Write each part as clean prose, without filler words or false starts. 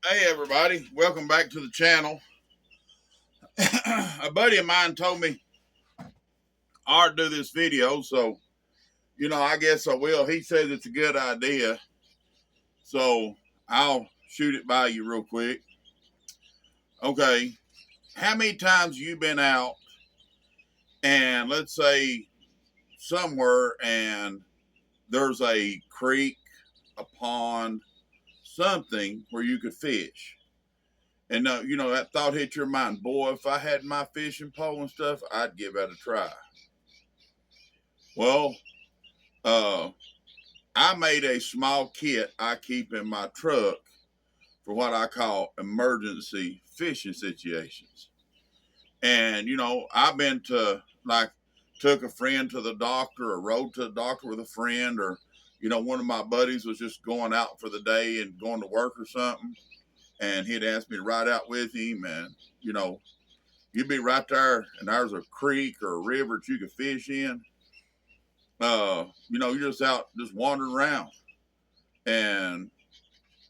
Hey everybody, welcome back to the channel. A buddy of mine told me I ought to do this video, so I guess I will. He says it's a good idea, so I'll shoot it by you real quick. Okay, how many times you been out and let's say somewhere and there's a creek, a pond, something where you could fish? And that thought hit your mind, boy, if I had my fishing pole and stuff, I'd give that a try. Well, uh, I made a small kit I keep in my truck for what I call emergency fishing situations. And, I've been to took a friend to the doctor or rode to the doctor with a friend, or, one of my buddies was just going out for the day and going to work or something. And he'd asked me to ride out with him. And, you'd be right there and there's a creek or a river that you could fish in. You're just out, just wandering around, and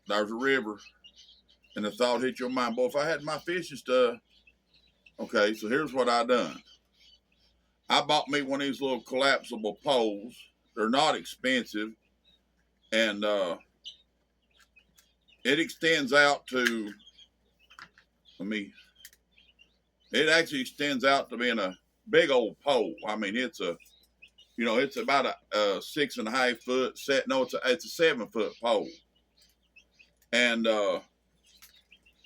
there's a river, and the thought hit your mind, boy, if I had my fishing stuff. Okay, so here's what I done. I bought me one of these little collapsible poles. They're not expensive, and it extends out to, it actually extends out to being a big old pole. I mean, it's it's about a 6.5 foot set. No, it's a 7 foot pole. And,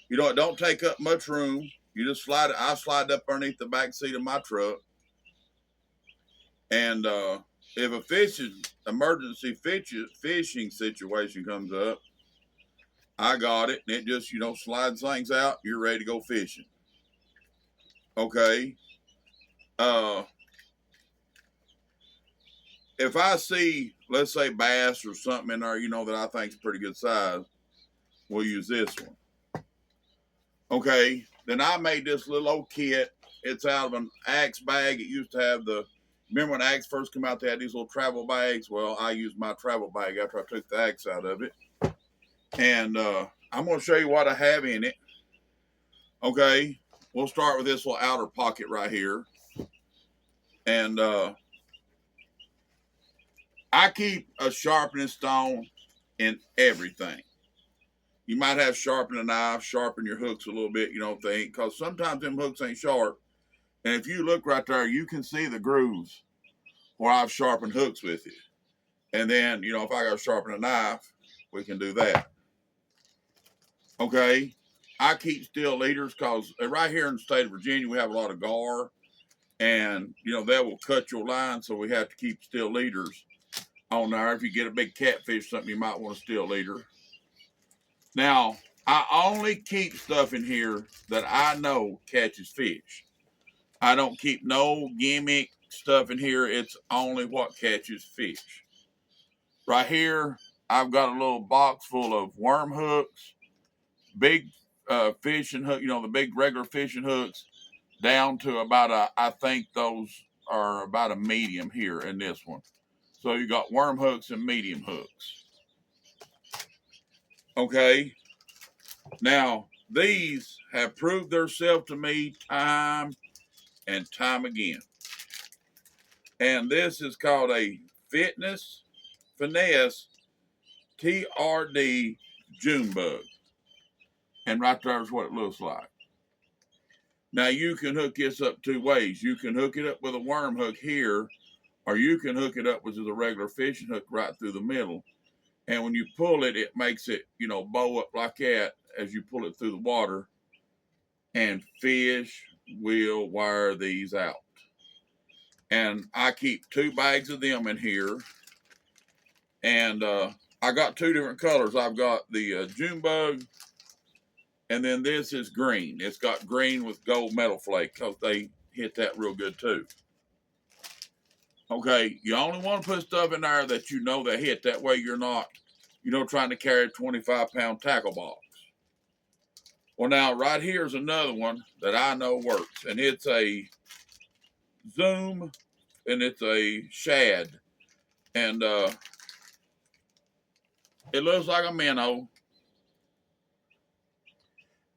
it don't take up much room. You just slide it. I slide up underneath the back seat of my truck. And if a emergency fishing situation comes up, I got it. And it just, slides things out. You're ready to go fishing. Okay. If I see, let's say, bass or something in there, that I think is pretty good size, we'll use this one. Okay. Then I made this little old kit. It's out of an Axe bag. It used to have remember when Axe first came out, they had these little travel bags? Well, I used my travel bag after I took the Axe out of it. And I'm going to show you what I have in it. Okay. We'll start with this little outer pocket right here. And I keep a sharpening stone in everything. You might have sharpen a knife, sharpen your hooks a little bit, because sometimes them hooks ain't sharp. And if you look right there, you can see the grooves where I've sharpened hooks with it. And then, if I got to sharpen a knife, we can do that. Okay. I keep steel leaders because right here in the state of Virginia, we have a lot of gar, and, they will cut your line. So we have to keep steel leaders on there. If you get a big catfish, something, you might want a steel leader. Now, I only keep stuff in here that I know catches fish. I don't keep no gimmick stuff in here. It's only what catches fish. Right here, I've got a little box full of worm hooks, big fishing hook, the big regular fishing hooks, down to about I think those are about a medium here in this one. So you got worm hooks and medium hooks. Okay. Now, these have proved themselves to me time and time again. And this is called a Fitness Finesse TRD June bug. And right there is what it looks like. Now, you can hook this up two ways. You can hook it up with a worm hook here, or you can hook it up with just a regular fishing hook right through the middle. And when you pull it, it makes it, bow up like that as you pull it through the water. And fish will wire these out. And I keep 2 bags of them in here. And I got 2 different colors. I've got the June bug, and then this is green. It's got green with gold metal flake because they hit that real good too. Okay, you only want to put stuff in there that they hit. That way you're not, trying to carry a 25-pound tackle box. Well, now right here's another one that I know works, and it's a Zoom, and it's a shad, and it looks like a minnow,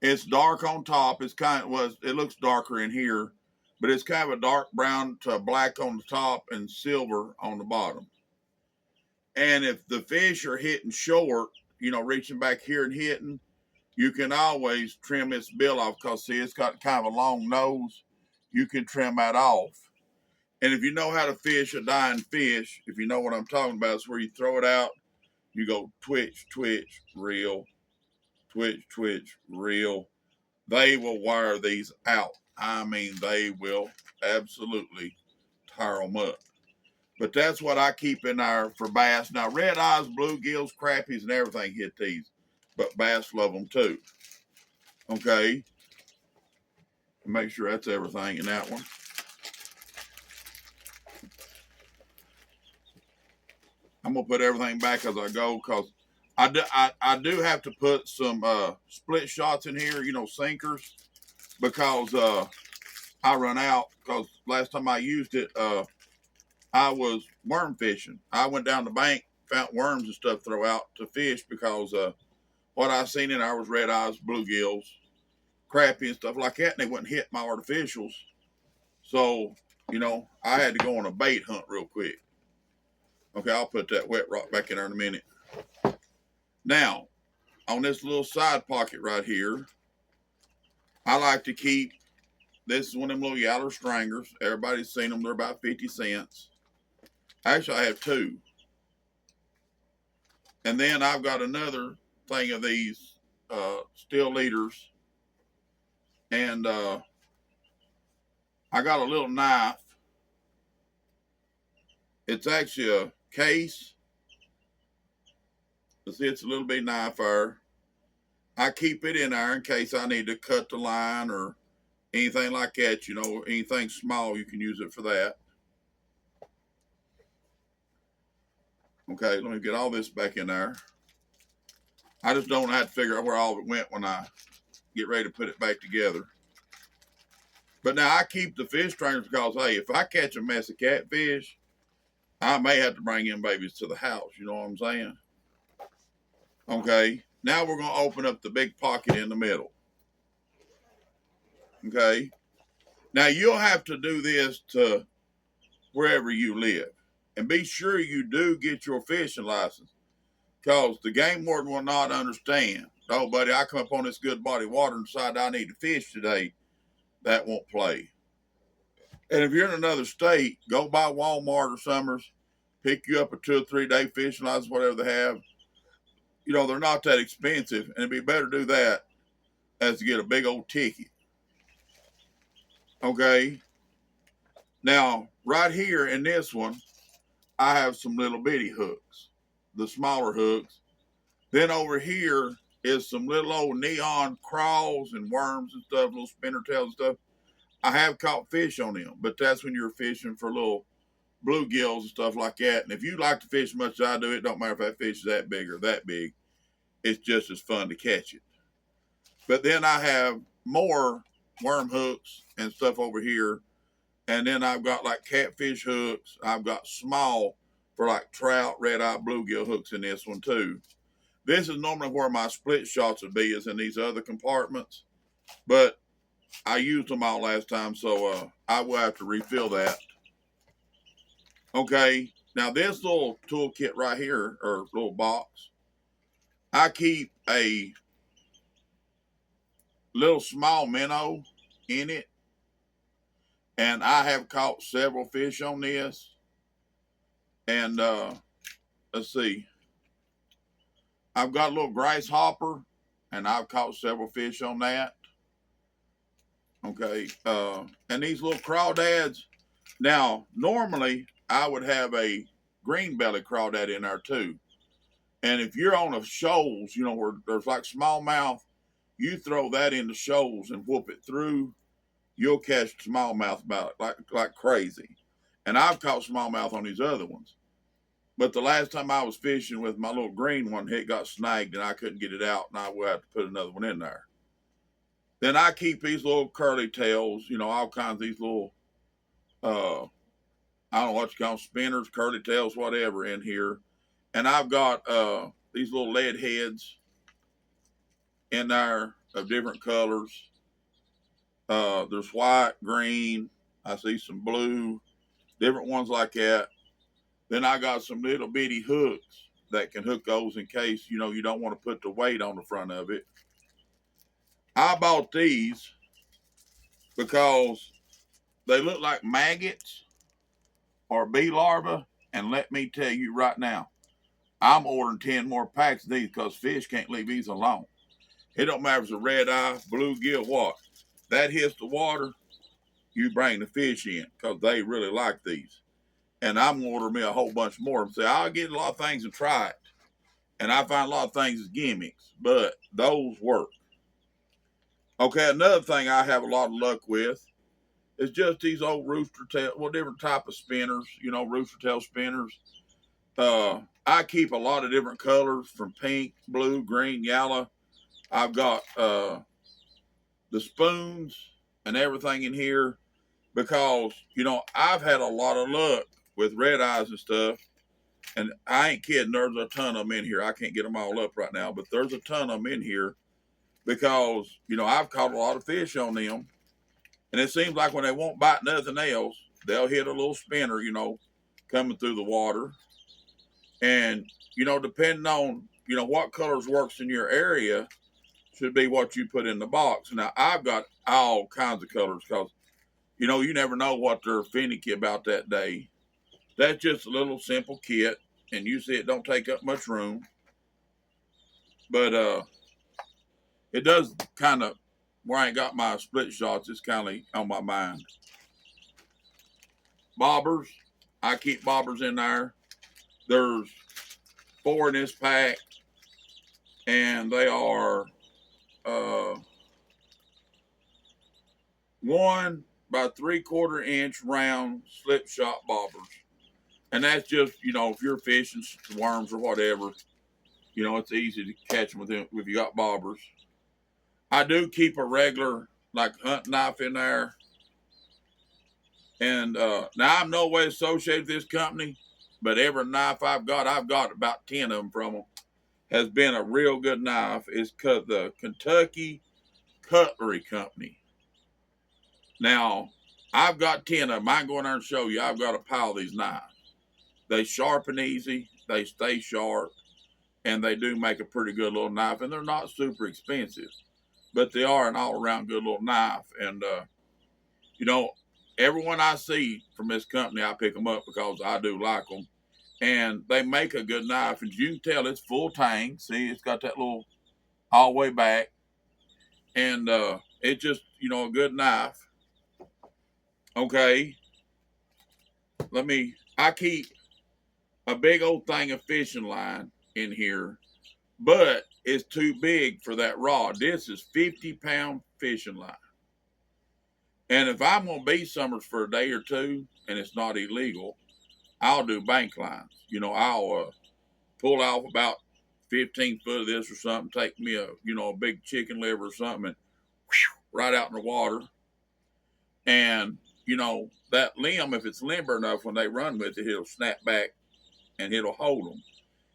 It's dark on top. It's kind of was. It looks darker in here, but it's kind of a dark brown to black on the top and silver on the bottom. And if the fish are hitting short, reaching back here and hitting, you can always trim its bill off because see, it's got kind of a long nose. You can trim that off. And if you know how to fish a dying fish, if you know what I'm talking about, it's where you throw it out, you go twitch, twitch, reel, twitch, twitch, reel. They will wire these out. I mean, they will absolutely tire them up. But that's what I keep in there for bass. Now, red eyes, bluegills, crappies, and everything hit these, but bass love them too. Okay. Make sure that's everything in that one. I'm gonna put everything back as I go because I do have to put some split shots in here, sinkers, because I run out. Because last time I used it, I was worm fishing. I went down the bank, found worms and stuff, throw out to fish because what I seen in there was red eyes, bluegills, crappie, and stuff like that, and they wouldn't hit my artificials. So I had to go on a bait hunt real quick. Okay, I'll put that wet rock back in there in a minute. Now, on this little side pocket right here, I like to keep, this is one of them little yaller stringers. Everybody's seen them. They're about 50 cents. Actually, I have two. And then I've got another thing of these steel leaders. And I got a little knife. It's actually a case. See, it's a little bit knife there. I keep it in there in case I need to cut the line or anything like that. Anything small, you can use it for that. Okay, let me get all this back in there. I just don't have to figure out where all of it went when I get ready to put it back together. But now I keep the fish trainers because, hey, if I catch a mess of catfish, I may have to bring in babies to the house. You know what I'm saying? Okay, now we're going to open up the big pocket in the middle. Okay, now you'll have to do this to wherever you live. And be sure you do get your fishing license because the game warden will not understand. Oh, buddy, I come up on this good body of water and decide I need to fish today. That won't play. And if you're in another state, go by Walmart or Summers, pick you up a 2 or 3 day fishing license, whatever they have. They're not that expensive, and it'd be better to do that as to get a big old ticket. Okay. Now, right here in this one, I have some little bitty hooks, the smaller hooks. Then over here is some little old neon crawls and worms and stuff, little spinner tails and stuff. I have caught fish on them, but that's when you're fishing for little bluegills and stuff like that. And if you like to fish as much as I do, it don't matter if that fish is that big or that big. It's just as fun to catch it. But then I have more worm hooks and stuff over here. And then I've got like catfish hooks. I've got small for like trout, red eye, bluegill hooks in this one too. This is normally where my split shots would be, is in these other compartments. But I used them all last time, so I will have to refill that. Okay, now this little toolkit right here, or little box, I keep a little small minnow in it. And I have caught several fish on this. And let's see. I've got a little grasshopper, and I've caught several fish on that. Okay. And these little crawdads. Now, normally, I would have a green belly crawdad in there too. And if you're on a shoals, where there's like smallmouth, you throw that in the shoals and whoop it through, you'll catch smallmouth about like crazy. And I've caught smallmouth on these other ones. But the last time I was fishing with my little green one, it got snagged and I couldn't get it out, and I will have to put another one in there. Then I keep these little curly tails, all kinds of these little, I don't know what you call them, spinners, curly tails, whatever in here. And I've got these little lead heads. in there of different colors. There's white, green. I see some blue, different ones like that. Then I got some little bitty hooks that can hook those in case, you don't want to put the weight on the front of it. I bought these because they look like maggots or bee larvae. And let me tell you right now, I'm ordering 10 more packs of these because fish can't leave these alone. It don't matter if it's a red eye, bluegill, what. That hits the water, you bring the fish in because they really like these. And I'm going to order me a whole bunch more. And say, I'll get a lot of things and try it. And I find a lot of things as gimmicks, but those work. Okay, another thing I have a lot of luck with is just these old rooster tail, different type of spinners, rooster tail spinners. I keep a lot of different colors from pink, blue, green, yellow. I've got the spoons and everything in here because, I've had a lot of luck with red eyes and stuff. And I ain't kidding, there's a ton of them in here. I can't get them all up right now, but there's a ton of them in here because, I've caught a lot of fish on them. And it seems like when they won't bite nothing else, they'll hit a little spinner, coming through the water. And, depending on, what colors works in your area should be what you put in the box. Now, I've got all kinds of colors because, you never know what they're finicky about that day. That's just a little simple kit. And you see it don't take up much room. But it does kind of, where I ain't got my split shots, it's kind of on my mind. Bobbers. I keep bobbers in there. There's 4 in this pack. And they are 1 by 3/4 inch round slip shot bobbers. And that's just, if you're fishing worms or whatever, it's easy to catch them if you got bobbers. I do keep a regular, like, hunt knife in there. And now I'm no way associated with this company, but every knife I've got about 10 of them from them, has been a real good knife. It's the Kentucky Cutlery Company. Now, I've got 10 of them. I can go in there and show you. I've got a pile of these knives. They sharpen easy. They stay sharp. And they do make a pretty good little knife. And they're not super expensive. But they are an all-around good little knife. And, everyone I see from this company, I pick them up because I do like them. And they make a good knife. And you can tell it's full tang. See, it's got that little all the way back. And it's just, a good knife. Okay. I keep a big old thing of fishing line in here, but it's too big for that rod. This is 50-pound fishing line. And if I'm going to be somewhere for a day or two and it's not illegal, I'll do bank lines. I'll pull off about 15 foot of this or something, take me a big chicken liver or something and right out in the water. And, that limb, if it's limber enough, when they run with it, it'll snap back and it'll hold them.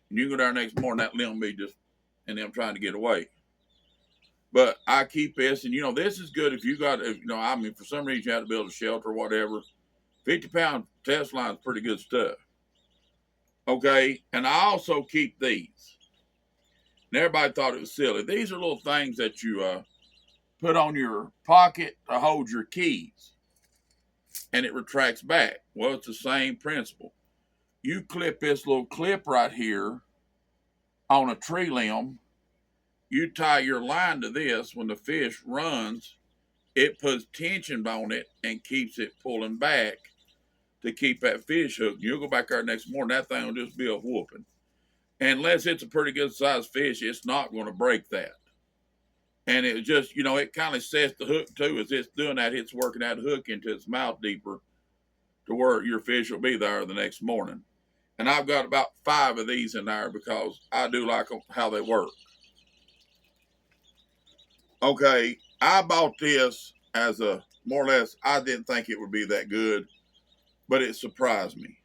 And you go there next morning, that limb will be just, and them trying to get away. But I keep this, and this is good if you got, for some reason you had to build a shelter or whatever. 50-pound test line is pretty good stuff. Okay, and I also keep these. And everybody thought it was silly. These are little things that you put on your pocket to hold your keys. And it retracts back. Well, it's the same principle. You clip this little clip right here on a tree limb. You tie your line to this. When the fish runs, it puts tension on it and keeps it pulling back to keep that fish hooked. You'll go back there next morning, that thing will just be a whooping. And unless it's a pretty good sized fish, it's not going to break that. And it just, it kind of sets the hook too. As it's doing that, it's working that hook into its mouth deeper to where your fish will be there the next morning. And I've got about 5 of these in there because I do like how they work. Okay, I bought this as a, more or less, I didn't think it would be that good, but it surprised me.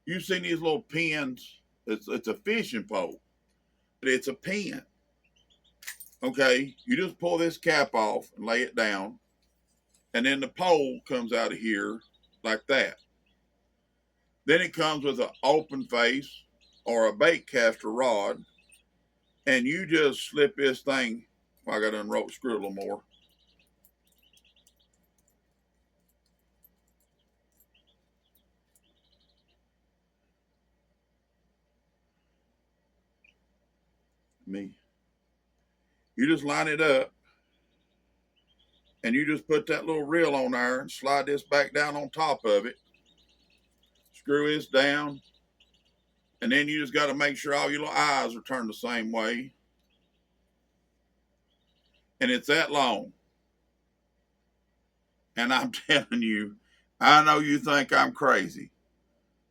You've seen these little pins? It's a fishing pole, but it's a pin. Okay, you just pull this cap off and lay it down, and then the pole comes out of here like that. Then it comes with an open face or a bait caster rod, and you just slip this thing. Well, I got to unrope screw a little more. Me. You just line it up, and you just put that little reel on there and slide this back down on top of it. Screw this down, and then you just got to make sure all your little eyes are turned the same way. And it's that long. And I'm telling you, I know you think I'm crazy,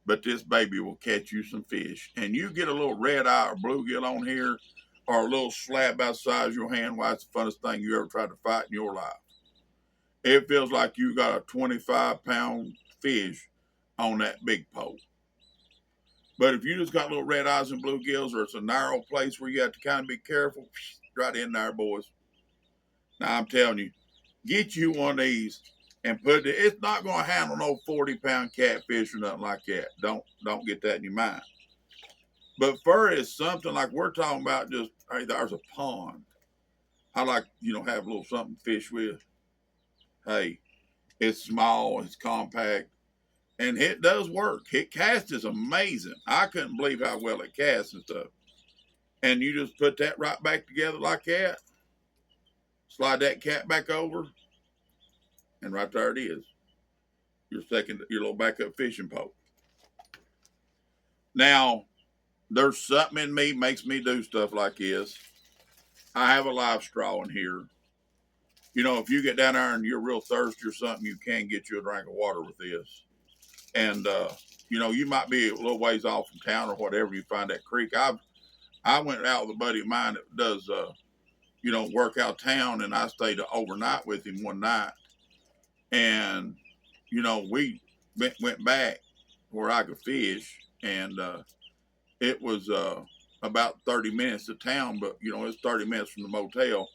but this baby will catch you some fish. And you get a little red eye or bluegill on here, or a little slab about the size of your hand, why it's the funnest thing you ever tried to fight in your life. It feels like you got a 25-pound fish on that big pole. But if you just got little red eyes and bluegills, or it's a narrow place where you have to kind of be careful, right in there, boys. Now I'm telling you, get you one of these and put it. It's not going to handle no 40-pound catfish or nothing like that. Don't get that in your mind. But fur is something like we're talking about. Just hey, there's a pond. I like have a little something to fish with. Hey, it's small, it's compact, and it does work. It casts is amazing. I couldn't believe how well it casts and stuff. And you just put that right back together like that. Slide that cat back over, and right there it is. Your little backup fishing pole. Now, there's something in me makes me do stuff like this. I have a live straw in here. If you get down there and you're real thirsty or something, you can get you a drink of water with this. And you might be a little ways off from town or whatever. You find that creek. I went out with a buddy of mine that does work out town, and I stayed overnight with him one night. And we went back where I could fish, and it was about 30 minutes to town, but it's 30 minutes from the motel.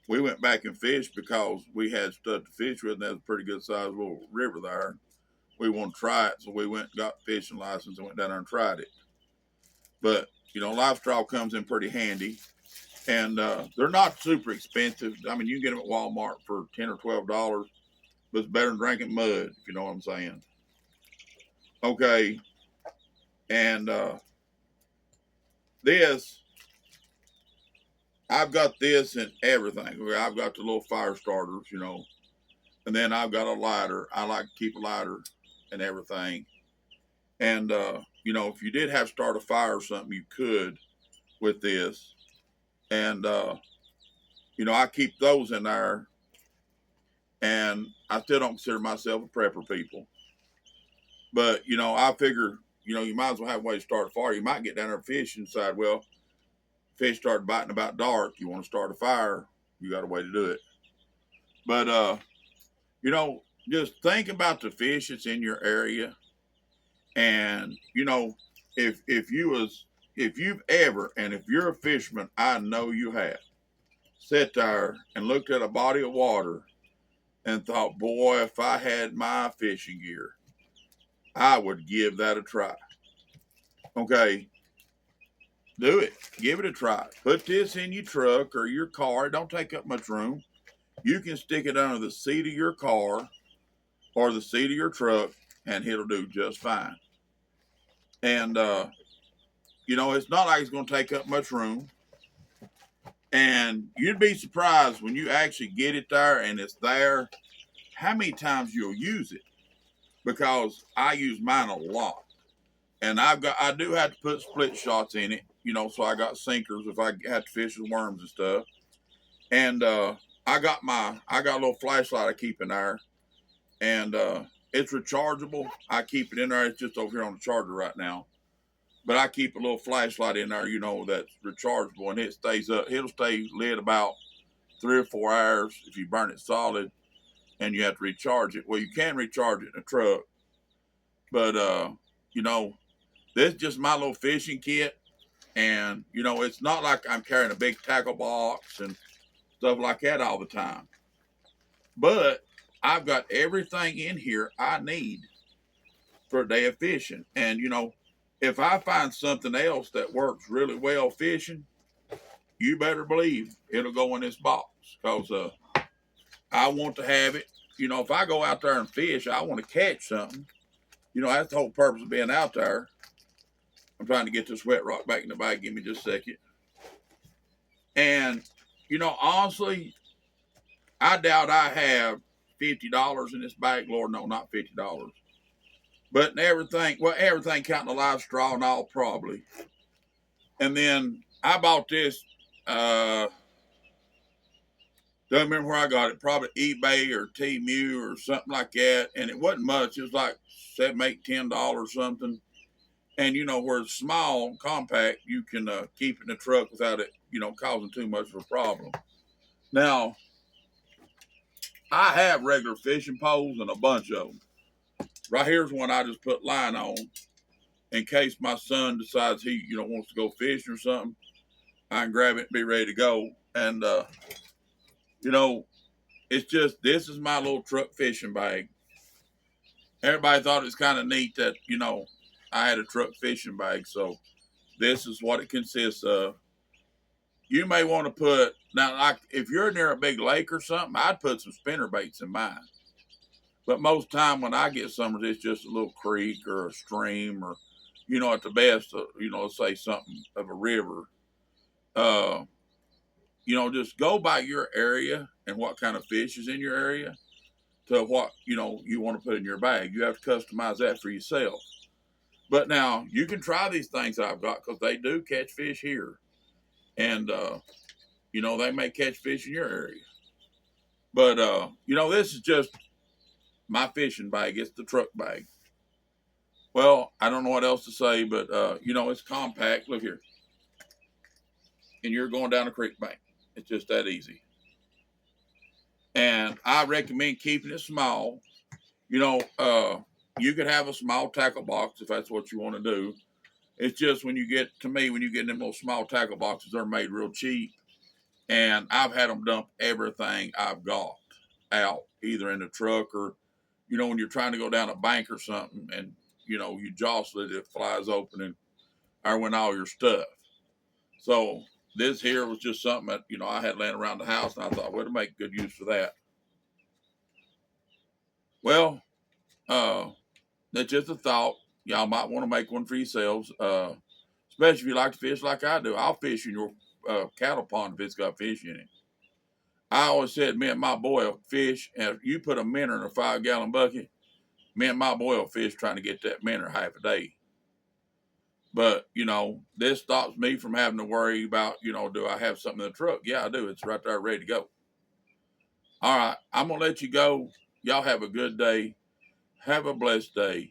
We went back and fished because we had stuff to fish with, and there's a pretty good sized little river there. We wanted to try it, so we went and got a fishing license and went down there and tried it. But live straw comes in pretty handy, and they're not super expensive. I mean, you can get them at Walmart for $10 or $12, but it's better than drinking mud, if you know what I'm saying. Okay, and this, I've got this and everything. I've got the little fire starters, and then I've got a lighter. I like to keep a lighter and everything. And if you did have to start a fire or something, you could with this. And I keep those in there. And I still don't consider myself a prepper, people. But I figure you might as well have a way to start a fire. You might get down there and fish and decide, well, fish started biting about dark. You want to start a fire, you got a way to do it. But just think about the fish that's in your area. And if you've ever, and if you're a fisherman, I know you have, sat there and looked at a body of water and thought, boy, if I had my fishing gear, I would give that a try. Okay, do it. Give it a try. Put this in your truck or your car. It don't take up much room. You can stick it under the seat of your car or the seat of your truck, and it'll do just fine. And it's not like it's going to take up much room. And you'd be surprised when you actually get it there and it's there, how many times you'll use it. Because I use mine a lot. And I do have to put split shots in it, so I got sinkers if I have to fish with worms and stuff. And I got a little flashlight I keep in there. And it's rechargeable. I keep it in there. It's just over here on the charger right now. But I keep a little flashlight in there, that's rechargeable, and it stays up. It'll stay lit about 3 or 4 hours if you burn it solid, and you have to recharge it. Well, you can recharge it in a truck, but this is just my little fishing kit, and it's not like I'm carrying a big tackle box and stuff like that all the time. But I've got everything in here I need for a day of fishing. And, you know, if I find something else that works really well fishing, you better believe it'll go in this box because I want to have it. You know, if I go out there and fish, I want to catch something. You know, that's the whole purpose of being out there. I'm trying to get this wet rock back in the bag. Give me just a second. And, you know, honestly, I doubt I have $50 in this bag. Lord, no, not $50. But everything, well, everything counting the live straw and all, probably. And then I bought this, don't remember where I got it, probably eBay or Temu or something like that. And it wasn't much. It was like $7, $8, $10 something. And, you know, where it's small, compact, you can keep it in the truck without it, you know, causing too much of a problem. Now, I have regular fishing poles and a bunch of them. Right here's one I just put line on in case my son decides he, you know, wants to go fishing or something. I can grab it and be ready to go. And, you know, it's just, this is my little truck fishing bag. Everybody thought it was kind of neat that, you know, I had a truck fishing bag. So this is what it consists of. You may want to put, now, like if you're near a big lake or something, I'd put some spinner baits in mine. But most time when I get some of this, just a little creek or a stream or, you know, at the best, you know, let's say something of a river. You know, just go by your area and what kind of fish is in your area to what, you know, you want to put in your bag. You have to customize that for yourself. But now you can try these things I've got because they do catch fish here. And, you know, they may catch fish in your area. But, you know, this is just my fishing bag. It's the truck bag. Well, I don't know what else to say, but, you know, it's compact. Look here. And you're going down a creek bank. It's just that easy. And I recommend keeping it small. You know, you could have a small tackle box if that's what you want to do. It's just when you get, to me, when you get in them little small tackle boxes, they're made real cheap. And I've had them dump everything I've got out, either in the truck or, you know, when you're trying to go down a bank or something and, you know, you jostle it, it flies open and I went all your stuff. So this here was just something that, you know, I had laying around the house and I thought, well, it'll make good use for that. Well, that's just a thought. Y'all might want to make one for yourselves, especially if you like to fish like I do. I'll fish in your cattle pond if it's got fish in it. I always said me and my boy will fish, and if you put a minnow in a 5-gallon bucket, me and my boy will fish trying to get that minnow half a day. But, you know, this stops me from having to worry about, you know, do I have something in the truck? Yeah, I do. It's right there ready to go. All right, I'm going to let you go. Y'all have a good day. Have a blessed day.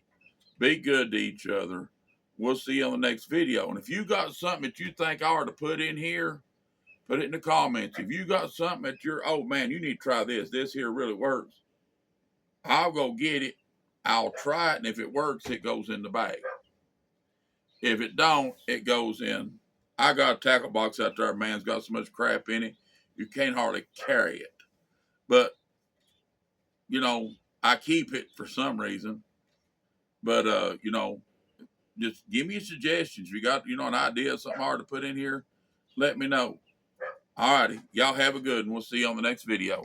Be good to each other. We'll see you on the next video. And if you got something that you think I ought to put in here, put it in the comments. If you got something that you're, oh man, you need to try this. This here really works. I'll go get it. I'll try it. And if it works, it goes in the bag. If it don't, it goes in. I got a tackle box out there, man. It's got so much crap in it, you can't hardly carry it. But, you know, I keep it for some reason. But, you know, just give me suggestions. If you got, you know, an idea of something hard to put in here, let me know. All righty. Y'all have a good one. We'll see you on the next video.